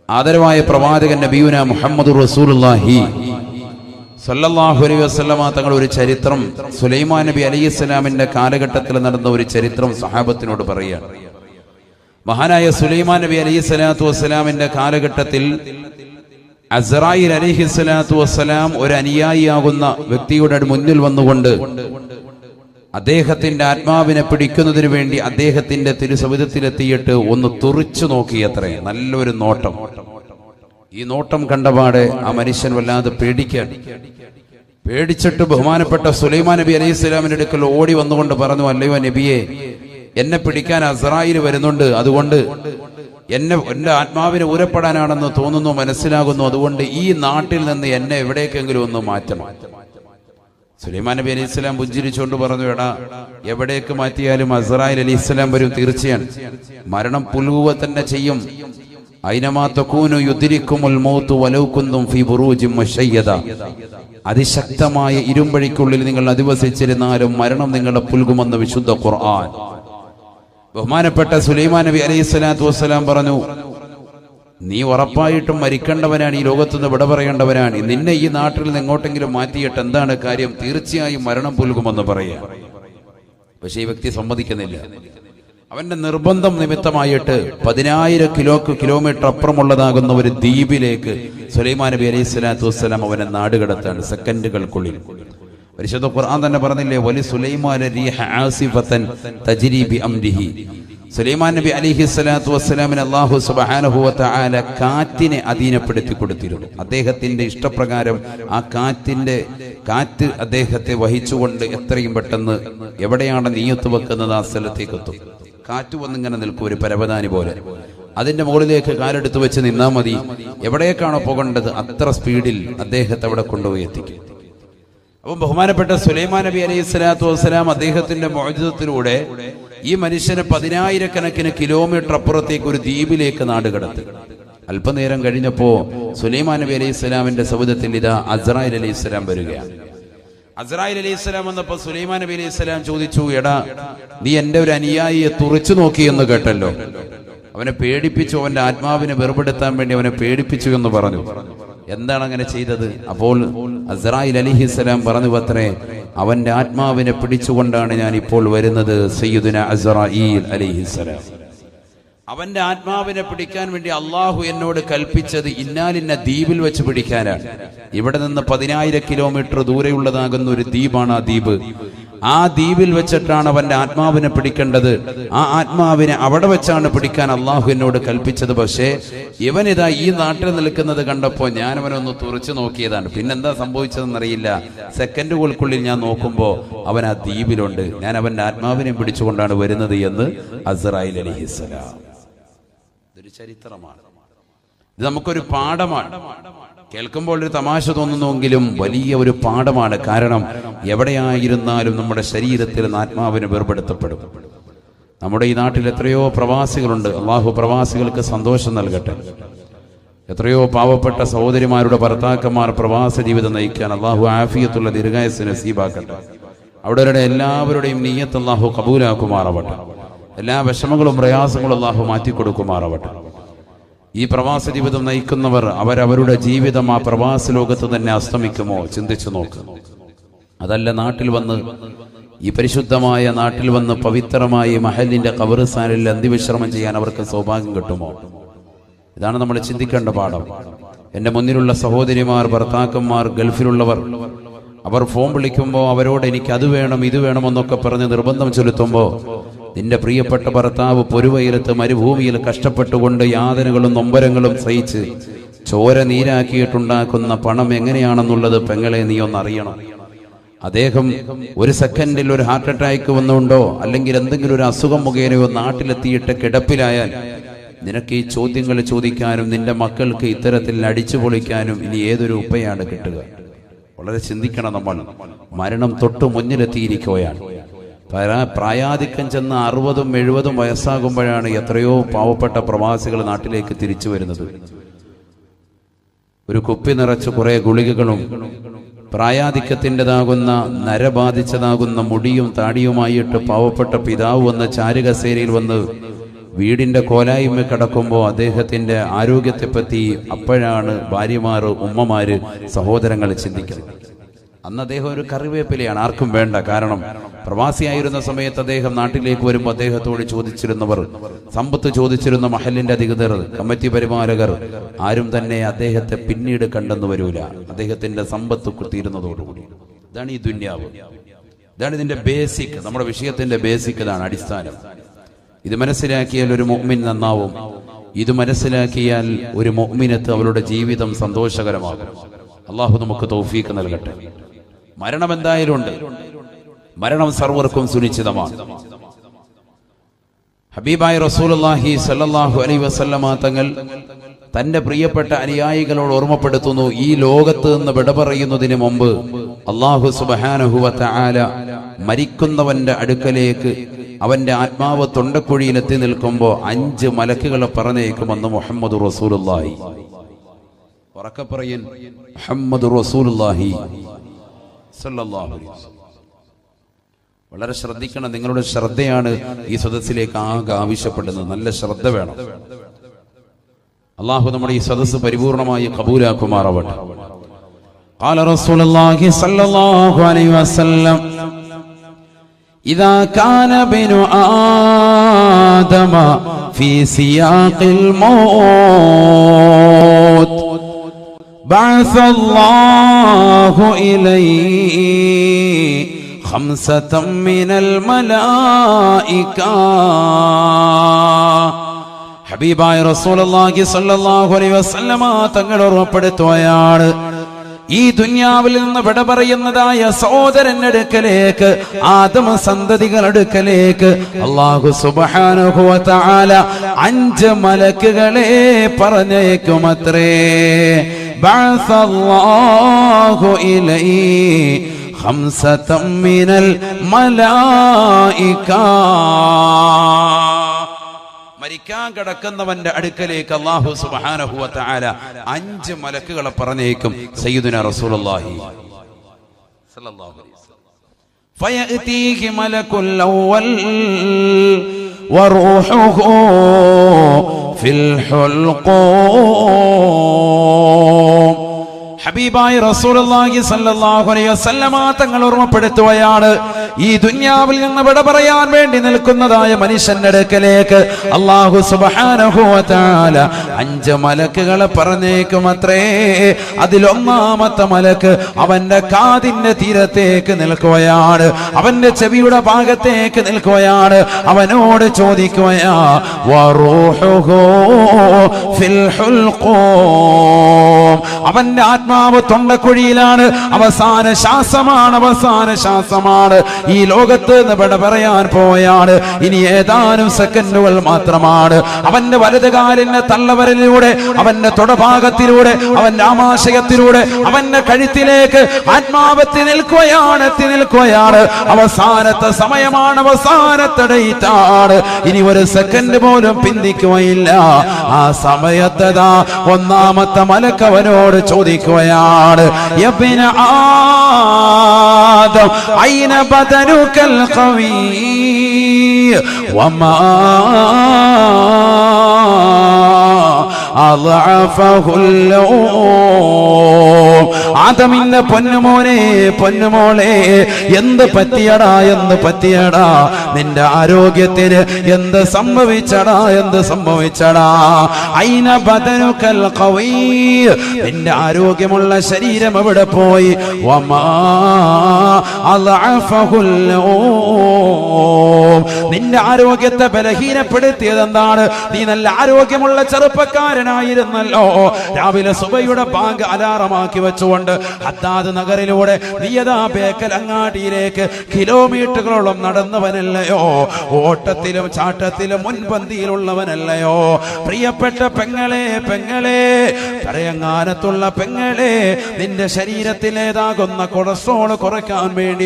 ആദരവായ പ്രവാചകൻ നബിയുന മുഹമ്മദുർ റസൂലുള്ളാഹി സല്ലല്ലാഹു അലൈഹി വസല്ലമ തങ്ങൾ ഒരു ചരിത്രം, സുലൈമാൻ നബി അലൈഹിസ്സലാമിന്റെ കാലഘട്ടത്തിൽ നടന്ന ഒരു ചരിത്രം സഹാബത്തിനോട് പറയുകയാണ്. മഹാനായ സുലൈമാൻ നബി അലൈഹിസ്സലാത്തു വസ്സലാമിന്റെ കാലഘട്ടത്തിൽ അസ്റായിൽ അലൈഹിസ്സലാത്തു വസ്സലാം ഒരു അനുയായിയാകുന്ന വ്യക്തിയുടെ മുന്നിൽ വന്നുകൊണ്ട് അദ്ദേഹത്തിന്റെ ആത്മാവിനെ പിടിക്കുന്നതിന് വേണ്ടി അദ്ദേഹത്തിന്റെ തിരുസവിധത്തിലെത്തിയിട്ട് ഒന്ന് തുറിച്ചു നോക്കിയത്രേ. നല്ലൊരു നോട്ടം. ഈ നോട്ടം കണ്ടപാടെ ആ മനുഷ്യൻ വല്ലാതെ പേടിച്ചിട്ട് ബഹുമാനപ്പെട്ട സുലൈമാൻ നബി അലൈഹി സ്വലാമിന്റെ അടുക്കൽ ഓടി വന്നുകൊണ്ട് പറഞ്ഞു, അല്ലയോ നബിയെ, എന്നെ പിടിക്കാൻ അസ്റായിൽ വരുന്നുണ്ട്, അതുകൊണ്ട് എന്റെ ആത്മാവിനെ ഊരപ്പെടാനാണെന്ന് തോന്നുന്നു, മനസ്സിലാകുന്നു, അതുകൊണ്ട് ഈ നാട്ടിൽ നിന്ന് എന്നെ എവിടേക്കെങ്കിലും ഒന്ന് മാറ്റണം. സുലൈമാൻ നബി അലൈഹി സ്വലാം പുഞ്ചിരിച്ചുകൊണ്ട് പറഞ്ഞു, എടാ, എവിടേക്ക് മാറ്റിയാലും അസ്റായിൽ അലൈഹി സ്വലാം വരും, തീർച്ചയാണ്. മരണം പുൽകുക തന്നെ ചെയ്യും. ഐനമാ തകൂനു യുദ്രിക്കുമുൽ മൗതു വലൗ കുന്തും ഫീ ബുറൂജിൻ മുശയ്യദ. അതിശക്തമായ ഇരുമ്പഴിക്കുള്ളിൽ നിങ്ങൾ അധിവസിച്ചിരുന്നാലും മരണം നിങ്ങളെ പുൽകുമെന്ന് വിശുദ്ധ ഖുർആൻ. ബഹുമാനപ്പെട്ട സുലൈമാൻ നബി അലൈഹി സ്വലാത്തു വസ്സലാം പറഞ്ഞു, നീ ഉറപ്പായിട്ടും മരിക്കേണ്ടവനാണ്, ഈ ലോകത്തുനിന്ന് വിട പറയേണ്ടവനാണ്. നിന്നെ ഈ നാട്ടിൽ നിന്ന് എങ്ങോട്ടെങ്കിലും മാറ്റിയിട്ട് എന്താണ് കാര്യം? തീർച്ചയായും മരണം പുൽകുമെന്ന് പറയാം. പക്ഷേ ഈ വ്യക്തി സമ്മതിക്കുന്നില്ല. അവന്റെ നിർബന്ധം നിമിത്തമായിട്ട് 10,000 കിലോമീറ്റർ അപ്പുറമുള്ളതാകുന്ന ഒരു ദ്വീപിലേക്ക് സുലൈമാൻ നബി അലൈഹി സ്വലാത്തു വസ്സലാം അവനെ നാടുകടത്താണ് സെക്കൻഡുകൾക്കുള്ളിൽ. പരിശുദ്ധ ഖുർആൻ തന്നെ പറഞ്ഞില്ലേ, വലി സുലൈമാന റീഹ ആസിഫതൻ തജ്രി ബി അംരിഹി. സുലൈമാൻ നബി അലൈഹി സ്വലാത്തു വസ്സലാമിന് അല്ലാഹു സുബ്ഹാനഹു വ തആല കാറ്റിനെ അധീനപ്പെടുത്തി കൊടുത്തിരുന്നു. അദ്ദേഹത്തിന്റെ ഇഷ്ടപ്രകാരം ആ കാറ്റ് അദ്ദേഹത്തെ വഹിച്ചുകൊണ്ട് എത്രയും പെട്ടെന്ന് എവിടെയാണ് നീയത്ത് വെക്കുന്നത് ആ സ്ഥലത്തേക്ക് എത്തും. കാറ്റ് വന്നിങ്ങനെ നിൽക്കും, ഒരു പരവതാനി പോലെ. അതിന്റെ മുകളിലേക്ക് കാലെടുത്ത് വെച്ച് നിന്നാൽ മതി. എവിടേക്കാണോ പോകേണ്ടത് അത്ര സ്പീഡിൽ അദ്ദേഹത്തെ അവിടെ കൊണ്ടുപോയി എത്തിക്കും. അപ്പം ബഹുമാനപ്പെട്ട സുലൈമാൻ നബി അലൈഹി സ്വലാത്തു വസ്സലാം അദ്ദേഹത്തിന്റെ മുഅ്ജിസത്തിലൂടെ ഈ മനുഷ്യനെ 10,000 കിലോമീറ്റർ അപ്പുറത്തേക്ക് ഒരു ദ്വീപിലേക്ക് നാടുകടത്തി. അല്പനേരം കഴിഞ്ഞപ്പോ സുലൈമാൻ നബി അലൈഹി സ്വലാമിന്റെ സൗദത്തിൽ ഇതാ അസ്റായിൽ അലൈഹി സ്വലാം വരികയാണ്. അസ്റായിൽ അലൈഹി സ്വലാം വന്നപ്പോ സുലൈമാൻ നബി അലൈഹി സ്വലാം ചോദിച്ചു, എടാ, നീ എന്റെ ഒരു അനുയായിയെ തുറിച്ചു നോക്കിയെന്ന് കേട്ടല്ലോ. അവനെ പേടിപ്പിച്ചു, അവന്റെ ആത്മാവിനെ വെറുപെടുത്താൻ വേണ്ടി അവനെ പേടിപ്പിച്ചു എന്ന് പറഞ്ഞു. എന്താണ് അങ്ങനെ ചെയ്തത്? അപ്പോൾ അസ്റായിൽ അലൈഹിസ്സലാം പറഞ്ഞു അത്രേ, അവന്റെ ആത്മാവിനെ പിടിച്ചുകൊണ്ടാണ് ഞാൻ ഇപ്പോൾ വരുന്നത്. സയ്യിദുന അസ്റായിൽ അലൈഹിസ്സലാം, അവന്റെ ആത്മാവിനെ പിടിക്കാൻ വേണ്ടി അള്ളാഹു എന്നോട് കൽപ്പിച്ചത് ഇന്നാലിന്ന ദ്വീപിൽ വെച്ച് പിടിക്കാനാണ്. ഇവിടെ നിന്ന് 10,000 കിലോമീറ്റർ ദൂരെയുള്ളതാകുന്ന ഒരു ദ്വീപാണ് ആ ദ്വീപ്. ആ ദ്വീപിൽ വെച്ചിട്ടാണ് അവന്റെ ആത്മാവിനെ പിടിക്കേണ്ടത്. ആ ആത്മാവിനെ അവിടെ വെച്ചാണ് പിടിക്കാൻ അള്ളാഹു എന്നോട് കൽപ്പിച്ചത്. പക്ഷേ ഇവനിതാ ഈ നാട്ടിൽ നിൽക്കുന്നത് കണ്ടപ്പോ ഞാൻ അവനൊന്ന് തുറച്ചു നോക്കിയതാണ്. പിന്നെന്താ സംഭവിച്ചതെന്നറിയില്ല. സെക്കൻഡുകൾക്കുള്ളിൽ ഞാൻ നോക്കുമ്പോ അവൻ ആ ദ്വീപിലുണ്ട്. ഞാൻ അവന്റെ ആത്മാവിനെ പിടിച്ചുകൊണ്ടാണ് വരുന്നത് എന്ന് അസ്റായിൽ അലൈഹിസ്സലാം. ഇതൊരു ചരിത്രമാണ്. ഇത് നമുക്കൊരു പാഠമാണ്. കേൾക്കുമ്പോൾ ഒരു തമാശ തോന്നുന്നുവെങ്കിലും വലിയ ഒരു പാഠമാണ്. കാരണം എവിടെയായിരുന്നാലും നമ്മുടെ ശരീരത്തിൽ ആത്മാവിന് വേർപെടുത്തപ്പെടും. നമ്മുടെ ഈ നാട്ടിൽ എത്രയോ പ്രവാസികളുണ്ട്. അള്ളാഹു പ്രവാസികൾക്ക് സന്തോഷം നൽകട്ടെ. എത്രയോ പാവപ്പെട്ട സഹോദരിമാരുടെ ഭർത്താക്കന്മാർ പ്രവാസ ജീവിതം നയിക്കാൻ അള്ളാഹു ആഫിയത്തുള്ള ദീർഘായുസ്സ് നസീബാക്കട്ടെ. അവിടെ എല്ലാവരുടെയും നിയ്യത്ത് അള്ളാഹു കബൂലാക്കുമാറാവട്ടെ. എല്ലാ വിഷമങ്ങളും പ്രയാസങ്ങളും അള്ളാഹു മാറ്റിക്കൊടുക്കുമാറാവട്ടെ. ഈ പ്രവാസ ജീവിതം നയിക്കുന്നവർ അവരവരുടെ ജീവിതം ആ പ്രവാസ ലോകത്ത് തന്നെ അസ്തമിക്കുമോ? ചിന്തിച്ചു നോക്ക്. അതല്ല, നാട്ടിൽ വന്ന് ഈ പരിശുദ്ധമായ നാട്ടിൽ വന്ന് പവിത്രമായ മഹലിന്റെ ഖബർസ്ഥാനിൽ അന്ത്യവിശ്രമം ചെയ്യാൻ അവർക്ക് സൗഭാഗ്യം കിട്ടുമോ? ഇതാണ് നമ്മൾ ചിന്തിക്കേണ്ട പാഠം. എന്റെ മുന്നിലുള്ള സഹോദരിമാർ, ഭർത്താക്കന്മാർ, ഗൾഫിലുള്ളവർ, അവർ ഫോൺ വിളിക്കുമ്പോൾ അവരോട് എനിക്ക് അത് വേണം ഇത് വേണമെന്നൊക്കെ പറഞ്ഞ് നിർബന്ധം ചെലുത്തുമ്പോൾ നിന്റെ പ്രിയപ്പെട്ട ഭർത്താവ് പൊരുവയിലത്ത് മരുഭൂമിയിൽ കഷ്ടപ്പെട്ടുകൊണ്ട് യാതനകളും നൊമ്പരങ്ങളും സഹിച്ച് ചോര നീരാക്കിയിട്ടുണ്ടാക്കുന്ന പണം എങ്ങനെയാണെന്നുള്ളത് പെങ്ങളെ നീ ഒന്നറിയണം. അദ്ദേഹം ഒരു സെക്കൻഡിൽ ഒരു ഹാർട്ട് അറ്റാക്ക് വന്നുകൊണ്ടോ അല്ലെങ്കിൽ എന്തെങ്കിലും ഒരു അസുഖം മുഖേനയോ നാട്ടിലെത്തിയിട്ട് കിടപ്പിലായാൽ നിനക്ക് ഈ ചോദ്യങ്ങൾ ചോദിക്കാനും നിന്റെ മക്കൾക്ക് ഇത്തരത്തിൽ അടിച്ചു പൊളിക്കാനും ഇനി ഏതൊരു ഉപ്പയാണ് കിട്ടുക? വളരെ ചിന്തിക്കണം. നമ്മൾ മരണം തൊട്ട് മുന്നിലെത്തിയിരിക്കുകയാണ്. പ്രായാധിക്യം ചെന്ന് 60-70 വയസ്സാകുമ്പോഴാണ് എത്രയോ പാവപ്പെട്ട പ്രവാസികൾ നാട്ടിലേക്ക് തിരിച്ചു വരുന്നത്. ഒരു കുപ്പി നിറച്ച് കുറെ ഗുളികകളും പ്രായാധിക്യത്തിൻ്റെതാകുന്ന നരബാധിച്ചതാകുന്ന മുടിയും താടിയുമായിട്ട് പാവപ്പെട്ട പിതാവ് വന്ന് ചാരുകസേരയിൽ വന്ന് വീടിന്റെ കോലായ്മ കിടക്കുമ്പോൾ അദ്ദേഹത്തിന്റെ ആരോഗ്യത്തെപ്പറ്റി അപ്പോഴാണ് ഭാര്യമാര്, ഉമ്മമാര്, സഹോദരങ്ങൾ ചിന്തിക്കുന്നത്. അന്ന് അദ്ദേഹം ഒരു കറിവേപ്പിലയാണ്, ആർക്കും വേണ്ട. കാരണം പ്രവാസിയായിരുന്ന സമയത്ത് അദ്ദേഹം നാട്ടിലേക്ക് വരുമ്പോൾ അദ്ദേഹത്തോട് ചോദിച്ചിരുന്നവർ, സമ്പത്ത് ചോദിച്ചിരുന്ന മഹലിന്റെ അധികൃതർ, കമ്മിറ്റി പരിപാലകർ ആരും തന്നെ അദ്ദേഹത്തെ പിന്നീട് കണ്ടെന്ന് വരൂല. അദ്ദേഹത്തിന്റെ സമ്പത്ത് തീരുന്നതോടുകൂടി. ഇതാണ് ഈ ദുന്യാവ്, ഇതാണ് ഇതിന്റെ ബേസിക്. നമ്മുടെ വിഷയത്തിന്റെ ബേസിക് ഇതാണ്, അടിസ്ഥാനം. ഇത് മനസ്സിലാക്കിയാൽ ഒരു മുഅ്മിൻ നന്നാവും. ഇത് മനസ്സിലാക്കിയാൽ ഒരു മുഅ്മിനത്ത് അവളുടെ ജീവിതം സന്തോഷകരമാകും. അള്ളാഹു നമുക്ക് തൗഫീഖ് നൽകട്ടെ. മരണം എന്തായാലും ഉണ്ട്, മരണം സർവർക്കും സുനിശ്ചിതമാണ്. ഹബീബായ റസൂലുള്ളാഹി സ്വല്ലല്ലാഹു അലൈഹി വസല്ലമ തങ്ങൾ തന്റെ പ്രിയപ്പെട്ട അനുയായികളോട് ഓർമ്മപ്പെടുത്തുന്നു, ഈ ലോകത്ത് നിന്ന് വിട പറയുന്നതിന് മുമ്പ് അല്ലാഹു സുബ്ഹാനഹു വ തആല മരിക്കുന്നവന്റെ അടുക്കലേക്ക് അവന്റെ ആത്മാവ് തൊണ്ടക്കുഴിയിൽ എത്തി നിൽക്കുമ്പോൾ 5 മലക്കുകളെ പറഞ്ഞേക്കുമെന്ന് മുഹമ്മദ് റസൂലുള്ളാഹി. ഉറക്കെ പറയൻ, മുഹമ്മദ് റസൂലുള്ളാഹി സല്ലല്ലാഹു അലൈഹി വസല്ലം. വളരെ ശ്രദ്ധിക്കണം. നിങ്ങളുടെ ശ്രദ്ധയാണ് ഈ സദസ്സിലേക്ക് ആകെ ആവശ്യപ്പെടുന്നത്. നല്ല ശ്രദ്ധ വേണം. അള്ളാഹു നമ്മുടെ ഈ സദസ്സ് പരിപൂർണമായി കബൂലാക്കുമാറാവട്ടെ. ഖാല റസൂലുള്ളാഹി സ്വല്ലല്ലാഹു അലൈഹി വസല്ലം, ഇദാ കാന ബിനു ആദമ ഫീ സിയാഖിൽ മൗത്ത് ബഅസ അല്ലാഹു ഇലൈഹി ഖംസതൻ മിനൽ മലായിക. ഹബീബായ റസൂലുള്ളാഹി സ്വല്ലല്ലാഹു അലൈഹി വസല്ലമ തങ്ങൾ ഓർമ്മപ്പെടുത്തുകയാണ്, ഈ ദുനിയാവിൽ നിന്ന് വിട പറയുന്നതായ സഹോദരന്റെ അടുക്കലേക്ക്, ആദമ സന്തതികളുടെ അടുക്കലേക്ക് അല്ലാഹു സുബ്ഹാനഹു വ തആല 5 മലക്കുകളെ പറഞ്ഞേക്കുമത്രേ. ബഅസല്ലാഹു ഇലൈഹി ഖംസതൻ മിനൽ മലായിക. മരിക്കാൻ കിടക്കുന്നവന്റെ അടുക്കലേക്ക് അല്ലാഹു സുബ്ഹാനഹു വ തആല 5 മലക്കുകളെ പറഞ്ഞേക്കും. സയ്യിദുനാ റസൂലുള്ളാഹി സ്വല്ലല്ലാഹു അലൈഹി വസല്ലം, ഫയഅതീഹി മലകുൽ അവ്വൽ വറൂഹുഹു ഫിൽ ഹുൽഖൂം. ഹബീബായ റസൂലുള്ളാഹി സ്വല്ലല്ലാഹു അലൈഹി വസല്ലമ തങ്ങൾ ഓർമ്മപ്പെടുത്തുകയാണ്, ഈ ദുനിയാവിൽ നിന്ന് വിട പറയാൻ വേണ്ടി നിൽക്കുന്നതായ മനുഷ്യന്റെ അടുക്കലേക്ക് അല്ലാഹു സുബ്ഹാനഹു വ തആല 5 മലക്കുകളെ പറഞ്ഞേക്കുമത്രേ. അതിലൊന്നാമത്തെ മലക്ക് അവന്റെ കാതിന്റെ തീരത്തേക്ക് നിൽക്കുകയാണ്, അവന്റെ ചെവിയുടെ ഭാഗത്തേക്ക് നിൽക്കുകയാണ്. അവനോട് ചോദിക്കുകയാ, വറൂഹുഹു ഫിൽ ഹുൽഖൂം. അവന്റെ ആത്മാവ് തൊണ്ടക്കുഴിയിലാണ്. അവസാന ശ്വാസമാണ്. ഈ ലോകത്ത് നിന്ന് വിട പറയാൻ പോയാണ്. ഇനി ഏതാനും സെക്കൻഡുകൾ മാത്രമാണ്. അവന്റെ വലതുകാലിന്റെ തള്ളവരലിലൂടെ, അവന്റെ തൊടഭാഗത്തിലൂടെ, അവന്റെ ആമാശയത്തിലൂടെ, അവന്റെ കഴുത്തിലേക്ക് ആത്മാവെത്തി നിൽക്കുകയാണ്. അവസാനത്തെ സമയമാണ്, അവസാനത്തെ ഡേറ്റാണ്. ഇനി ഒരു സെക്കൻഡ് പോലും പിന്തിക്കുകയില്ല. ആ സമയത്തതാ ഒന്നാമത്തെ മലക്ക് അവനോട് ചോദിക്കുകയാണ്, യബ്ന ആദം ഐന ബദനുകൽ ഖവി വമാ ആദമിന്റെ പൊന്നുമോളെ, എന്ത് പറ്റിയടാ നിന്റെ ആരോഗ്യത്തിന് എന്ത് സംഭവിച്ചടാ ഐന ബദനുകൽ ഖവി, നിന്റെ ആരോഗ്യമുള്ള ശരീരം എവിടെ പോയി? വമാ അളഅഫഹുൽ നൗം, നിന്റെ ആരോഗ്യത്തെ ബലഹീനപ്പെടുത്തിയത് എന്താണ്? നീ നല്ല ആരോഗ്യമുള്ള ചെറുപ്പക്കാരനായിരുന്നല്ലോ. രാവിലെ സുബഹിയുടെ ബാങ്ക് അലാറമാക്കി വെച്ചുകൊണ്ട് ഹദ്ദാദ് നഗറിലൂടെ നീയതാ ബേക്കൽ അങ്ങാടിയിലേക്ക് കിലോമീറ്ററുകളോളം നടന്നവനല്ലയോ? ഓട്ടത്തിലും ചാട്ടത്തിലും മുൻപന്തിയിലുള്ളവനല്ലയോ? പ്രിയപ്പെട്ട പെങ്ങളെ, കരയങ്ങാനത്തുള്ള പെങ്ങളെ, നിന്റെ ശരീരത്തിലേതാകുന്ന കൊളസ്ട്രോൾ കുറയ്ക്കാൻ വേണ്ടി